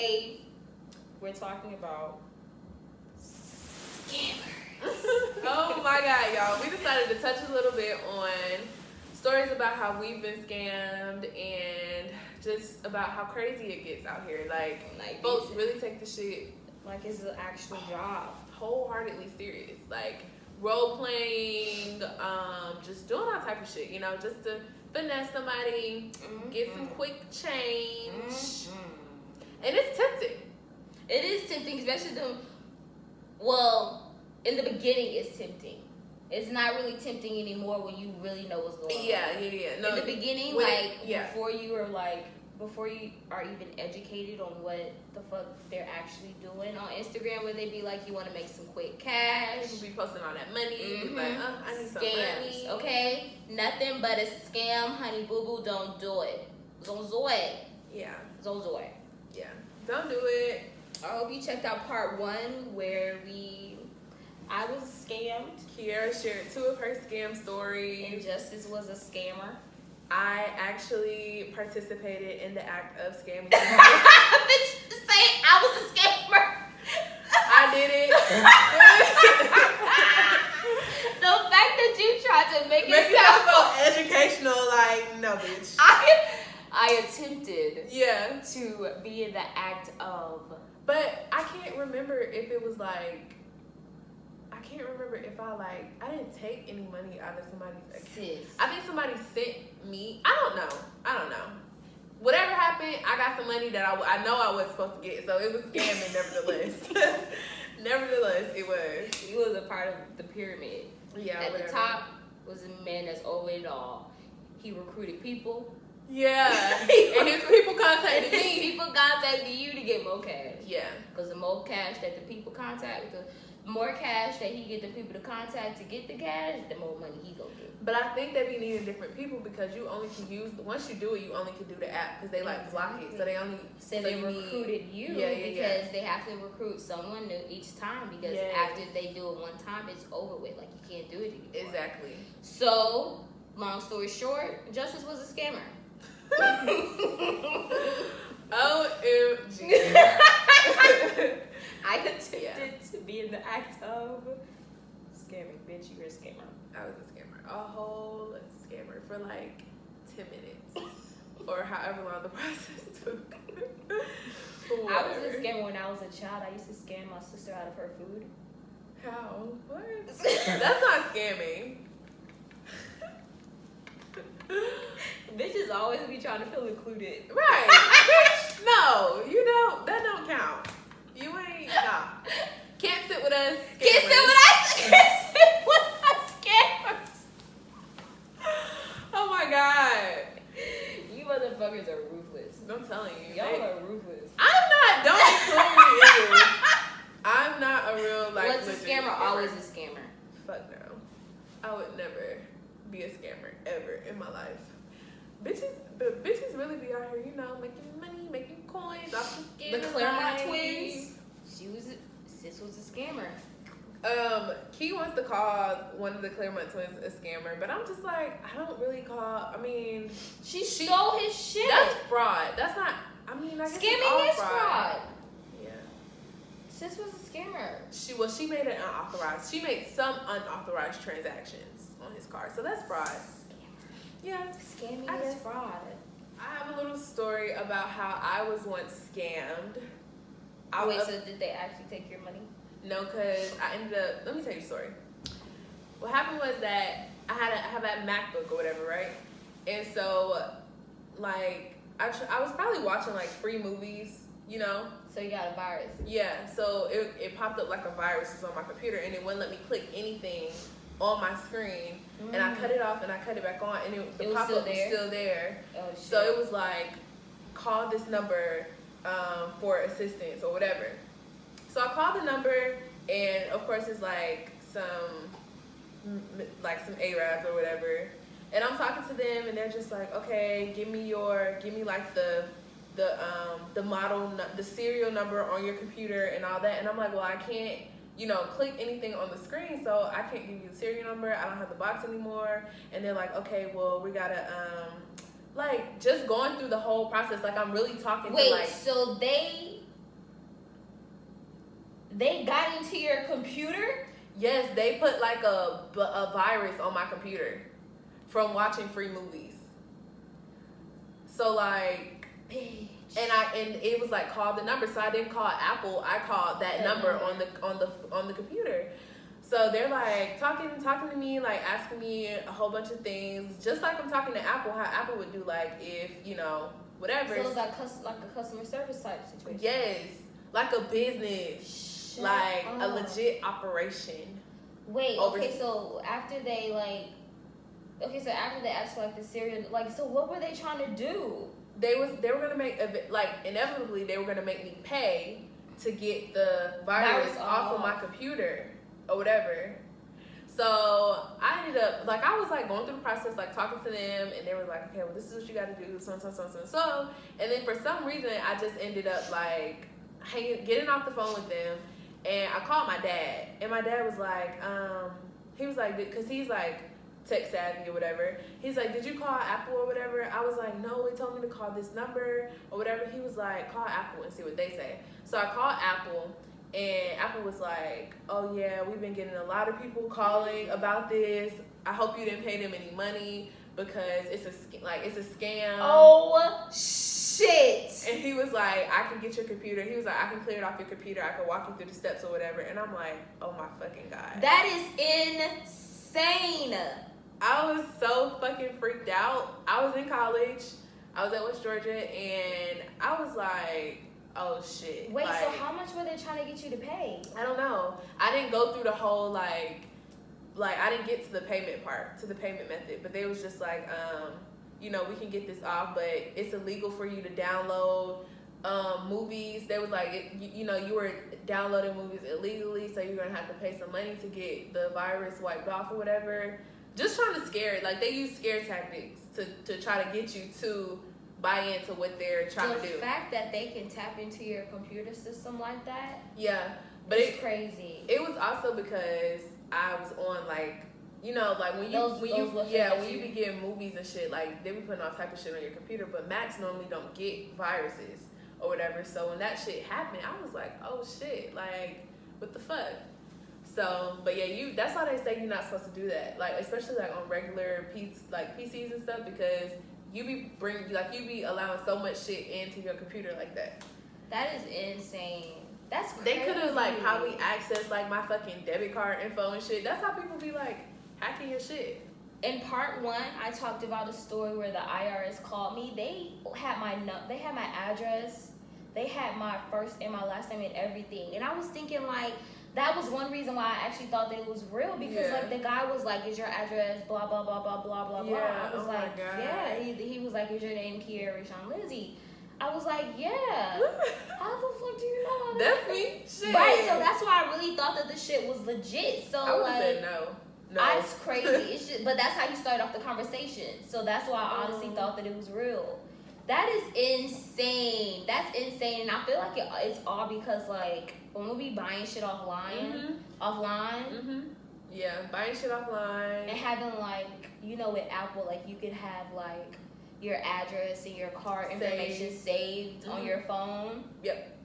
today we're talking about scammers. Oh my God, y'all. We decided to touch a little bit on stories about how we've been scammed and just about how crazy it gets out here. Like folks really take the shit like it's an actual job. Wholeheartedly serious. Like role playing, just doing all type of shit, you know, just to finesse somebody, get some quick change. And it's tempting. It is tempting, especially in the beginning it's tempting. It's not really tempting anymore when you really know what's going on. Yeah. No, in the beginning, before you are even educated on what the fuck they're actually doing on Instagram, where they be like, you want to make some quick cash. People be posting all that money. Be like, I need some scams, money. Okay? Nothing but a scam, honey boo boo. Don't do it. Zonzoy. Yeah. Zonzoy. Yeah. Don't do it. I hope you checked out part 1 where I was scammed. Kiera shared 2 of her scam stories. And Justice was a scammer. I actually participated in the act of scamming. Bitch, say I was a scammer. I did it. The fact that you tried to make it sound so educational, like, no, bitch. I attempted to be in the act of. But I can't remember if it was like, I didn't take any money out of somebody's account. I think somebody sent me, I don't know. Whatever happened, I got some money that I know I wasn't supposed to get, so it was scamming nevertheless. Nevertheless, it was. He was a part of the pyramid. Yeah, At the top was a man that's over it all. He recruited people. Yeah. And his people contacted me. His people contacted you to get more cash. Yeah. Because the more cash that the people contact, the more cash that he get the people to contact to get the cash, the more money he gonna get. But I think they be needing different people because you only can once you do it, you only can do the app because they like block it. So they only recruited you because they have to recruit someone new each time because after they do it one time, it's over with. Like you can't do it anymore. Exactly. So, long story short, Justice was a scammer. OMG. I attempted to be in the act of scamming. Bitch, you're a scammer. I was a scammer. A whole scammer for like 10 minutes. Or however long the process took. I was a scammer when I was a child. I used to scam my sister out of her food. How? What? That's not scamming. Bitches always be trying to feel included. Right. Bitch, no. You don't. That don't count. You ain't. Nah. Can't sit with us. Scammers. Can't sit with us. Can't sit with us scammers. Oh my God. You motherfuckers are ruthless. I'm telling you. Y'all are ruthless. I'm not. Don't include me in this. I'm not a real like. What's a scammer? Always a scammer. Fuck no. I would never be a scammer ever in my life. Bitches really be out here, you know, making money, making coins off the scam. The Claremont twins. Sis was a scammer. Key wants to call one of the Claremont twins a scammer, but I'm just like, I don't really call. I mean, she stole his shit. That's fraud. That's not. I mean, I guess scamming is fraud. Yeah. Sis was a scammer. She made it unauthorized. She made some unauthorized transactions on his card, so that's fraud. Yeah. Scamming is fraud. I have a little story about how I was once scammed. So did they actually take your money? No, because I ended up, let me tell you the story. What happened was that I have that MacBook or whatever, right? And so, like, I was probably watching, like, free movies, you know? So you got a virus? Yeah, so it popped up like a virus was on my computer, and it wouldn't let me click anything on my screen, and I cut it off and I cut it back on, and the pop-up was still there. Oh, shit. So it was like, call this number for assistance or whatever. So I called the number, and of course it's like some Arabs or whatever, and I'm talking to them, and they're just like, okay, give me like the model, the serial number on your computer and all that, and I'm like, well, I can't, you know, click anything on the screen, so I can't give you the serial number. I don't have the box anymore. And they're like, okay, well, we gotta, like, just going through the whole process. Like, I'm really talking to, like... so they They got into your computer? Yes, they put like a virus on my computer from watching free movies. So like, bitch. And it was like call the number. So I didn't call Apple. I called that number on the computer. So they're like talking to me, like asking me a whole bunch of things, just like I'm talking to Apple. How Apple would do, like if whatever. So it's like a customer service type situation. Yes, like a business, like a legit operation. Wait. Okay. So after they asked for like the serial, like, so what were they trying to do? They were gonna make inevitably they were gonna make me pay to get the virus off of my computer or whatever. So I ended up I was like going through the process, like talking to them, and they were like, okay, well, this is what you got to do, so. And then for some reason I just ended up like getting off the phone with them, and I called my dad, and my dad was like, he was like, because he's like tech savvy or whatever. He's like, did you call Apple or whatever? I was like, no, they told me to call this number or whatever. He was like, call Apple and see what they say. So I called Apple, and Apple was like, oh yeah, we've been getting a lot of people calling about this. I hope you didn't pay them any money because it's a scam. Oh shit. And he was like, I can get your computer. He was like, I can clear it off your computer. I can walk you through the steps or whatever. And I'm like, oh my fucking God. That is insane. I was so fucking freaked out. I was in college. I was at West Georgia, and I was like, oh shit. Wait, so how much were they trying to get you to pay? I don't know. I didn't go through the whole like I didn't get to the payment part, to the payment method, but they was just like, we can get this off, but it's illegal for you to download movies. They was like, you were downloading movies illegally, so you're gonna have to pay some money to get the virus wiped off or whatever. Just trying to scare it. Like, they use scare tactics to try to get you to buy into what they're trying to do. The fact that they can tap into your computer system like that, yeah, but it's crazy. It was also because I was on when you be getting movies and shit, like they be putting all type of shit on your computer, but Macs normally don't get viruses or whatever. So when that shit happened, I was like, oh shit, like what the fuck. So, but yeah, that's why they say you're not supposed to do that, like especially like on regular PCs and stuff, because you be allowing so much shit into your computer like that. That is insane. That's crazy. They could have probably accessed my fucking debit card info and shit. That's how people be hacking your shit. In part 1, I talked about a story where the IRS called me. They had my address, they had my first and my last name and everything, and I was thinking that was one reason why I actually thought that it was real, because the guy was like, is your address blah blah blah blah blah blah blah. I was yeah. He was like, is your name Kiera Lindsey? I was like, yeah. How the fuck do you know all this? That's me. Shit. Right, so that's why I really thought that the shit was legit. So I would have said no. It's crazy. It's just, but that's how you start off the conversation. So that's why I honestly thought that it was real. That is insane. That's insane. And I feel like it's all because when we be buying shit offline, yeah, buying shit offline, and having with Apple, you could have your address and your card information saved on your phone. Yep.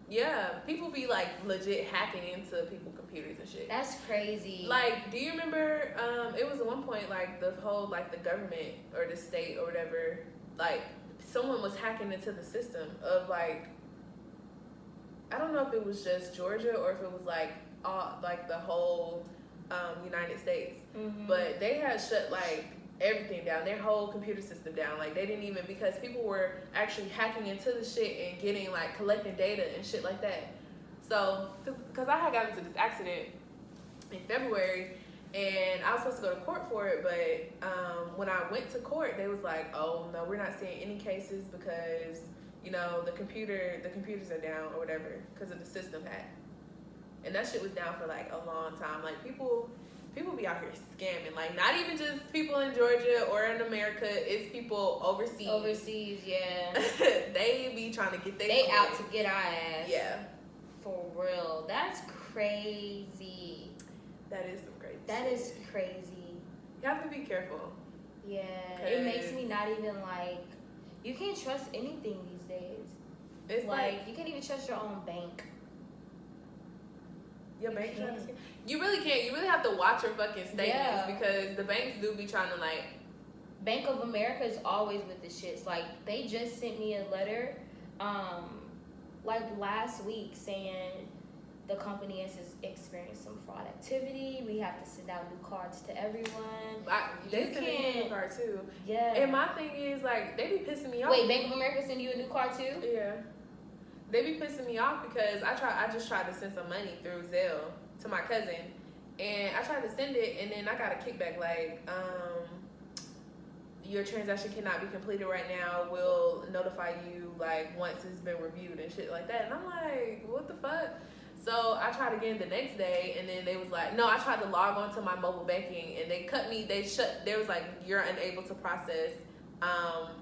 Yeah, people be legit hacking into people's computers and shit. That's crazy. Do you remember? It was at one point the whole the government or the state or whatever, someone was hacking into the system of I don't know if it was just Georgia or if it was all the whole United States, but they had shut everything down, their whole computer system down. They didn't even, because people were actually hacking into the shit and getting collecting data and shit like that. So because I had gotten into this accident in February, and I was supposed to go to court for it, but when I went to court, they was like, oh no, we're not seeing any cases because the computers are down or whatever because of the system hack. And that shit was down for a long time. People be out here scamming. Not even just people in Georgia or in America, it's people overseas. Overseas, yeah. They be trying to get They out to get our ass. Yeah. For real. That's crazy. That is some crazy That shit. is crazy. You have to be careful. Yeah. It makes me not even you can't trust anything these days. It's you can't even trust your own bank. Your bank trying to scam? You really can't. You really have to watch your fucking statements because the banks do be trying to like. Bank of America is always with the shits. Like, they just sent me a letter, like last week saying the company has experienced some fraud activity. We have to send out new cards to everyone. They sent me a new card too. Yeah. And my thing is like they be pissing me off. Wait, Bank of America send you a new card too? Yeah. They be pissing me off because I just tried to send some money through Zelle to my cousin, and I tried to send it, and then I got a kickback like, your transaction cannot be completed right now. We'll notify you like once it's been reviewed and shit like that. And I'm like, what the fuck? So I tried again the next day, and then they was like, no, I tried to log on to my mobile banking, and they cut me. They was like, you're unable to process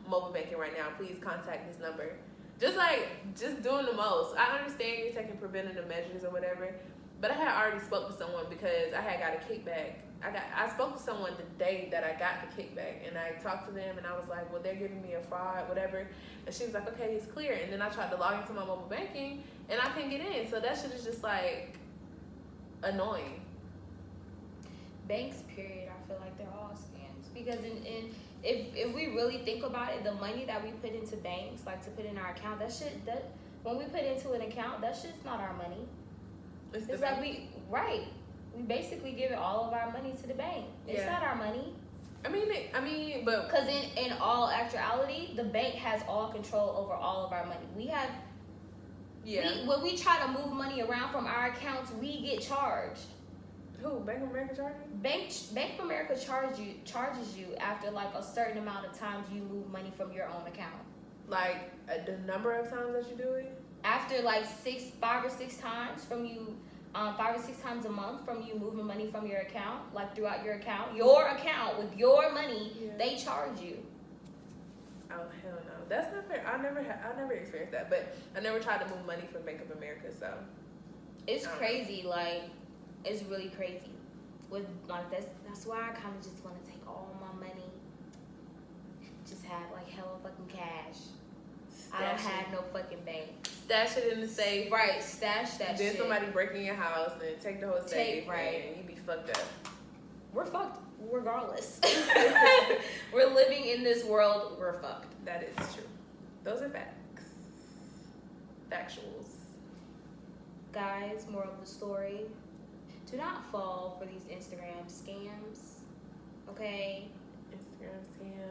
mobile banking right now. Please contact this number. Just doing the most. I understand you're taking preventative measures or whatever, but I had already spoke to someone because I had got a kickback. I spoke to someone the day that I got the kickback, and I talked to them, and I was like, well, they're giving me a fraud, whatever. And she was like, okay, it's clear. And then I tried to log into my mobile banking, and I couldn't get in. So that shit is just like annoying. Banks, period. I feel like they're all scams because if we really think about it, the money that we put into banks, like to put in our account, that when we put into an account, that shit's not our money. It's like we basically give all of our money to the bank. It's not our money. I mean, but because in all actuality, the bank has all control over all of our money. We have, when we try to move money around from our accounts, we get charged. Who? Bank of America charging? Bank of America charges you after like a certain amount of times you move money from your own account. Like the number of times that you do it? After like 5 or 6 times from you. 5 or 6 times a month from you moving money from your account, like throughout your account with your money, they charge you. Oh hell no, that's not fair. I never experienced that, but I never tried to move money from Bank of America, so it's crazy. Like it's really crazy. With like that's why I kind of just want to take all my money, just have like hella fucking cash. I don't have no fucking bank. Stash it in the safe. Right, stash that shit. Then somebody break in your house and take the whole safe. Right. And you be fucked up. We're fucked regardless. We're living in this world, we're fucked. That is true. Those are facts. Factuals. Guys, moral of the story. Do not fall for these Instagram scams. Okay? Instagram scams.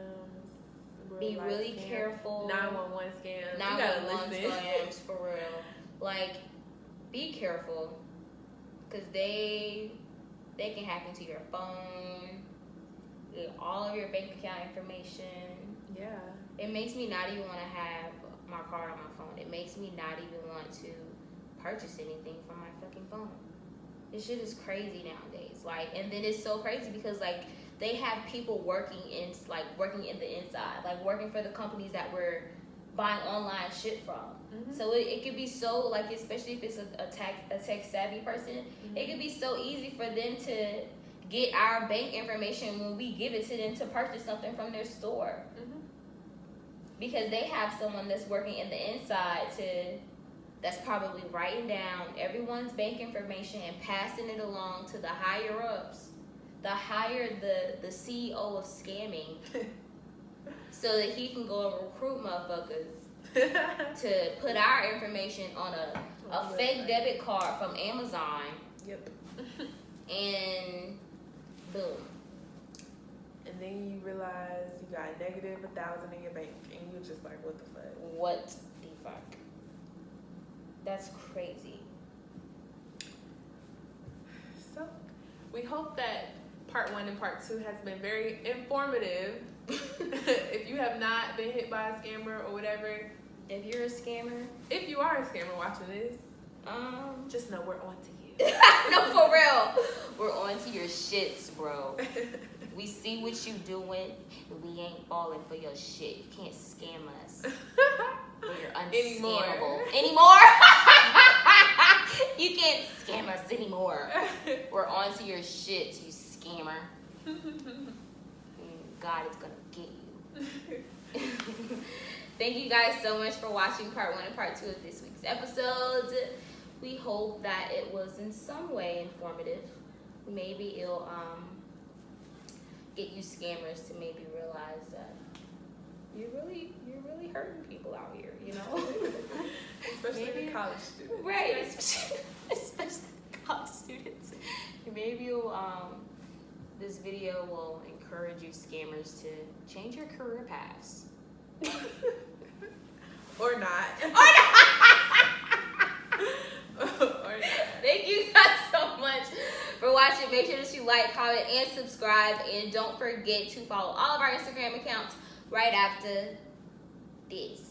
Be really careful. 911 scams. 911 scams, for real. Like, be careful, because they can hack into your phone, all of your bank account information. Yeah. It makes me not even want to have my card on my phone. It makes me not even want to purchase anything from my fucking phone. This shit is crazy nowadays. Like, and then it's so crazy because like they have people working in the inside, like working for the companies that we're buying online shit from. Mm-hmm. So it could be so like, especially if it's a tech savvy person, mm-hmm. It could be so easy for them to get our bank information when we give it to them to purchase something from their store. Mm-hmm. Because they have someone that's working in the inside that's probably writing down everyone's bank information and passing it along to the higher ups. The CEO of scamming, so that he can go and recruit motherfuckers to put our information on a fake debit card from Amazon. Yep. And boom. And then you realize you got negative 1,000 in your bank, and you're just like, what the fuck? What the fuck? That's crazy. So, we hope that part 1 and part 2 has been very informative. If you have not been hit by a scammer or whatever. If you're a scammer. If you are a scammer watching this. Just know we're on to you. No, for real. We're on to your shits, bro. We see what you doing, but we ain't falling for your shit. You can't scam us. We're unscammable. Anymore? You can't scam us anymore. We're on to your shit, you scammer. God is gonna get you. Thank you guys so much for watching part 1 and part 2 of this week's episode. We hope that it was in some way informative. Maybe it'll get you scammers to maybe realize that you're really hurting people out here, you know? Especially the college students. Right, especially college students. Maybe you'll, this video will encourage you scammers to change your career paths. Or not. Thank you guys so much for watching. Make sure that you like, comment, and subscribe. And don't forget to follow all of our Instagram accounts right after this.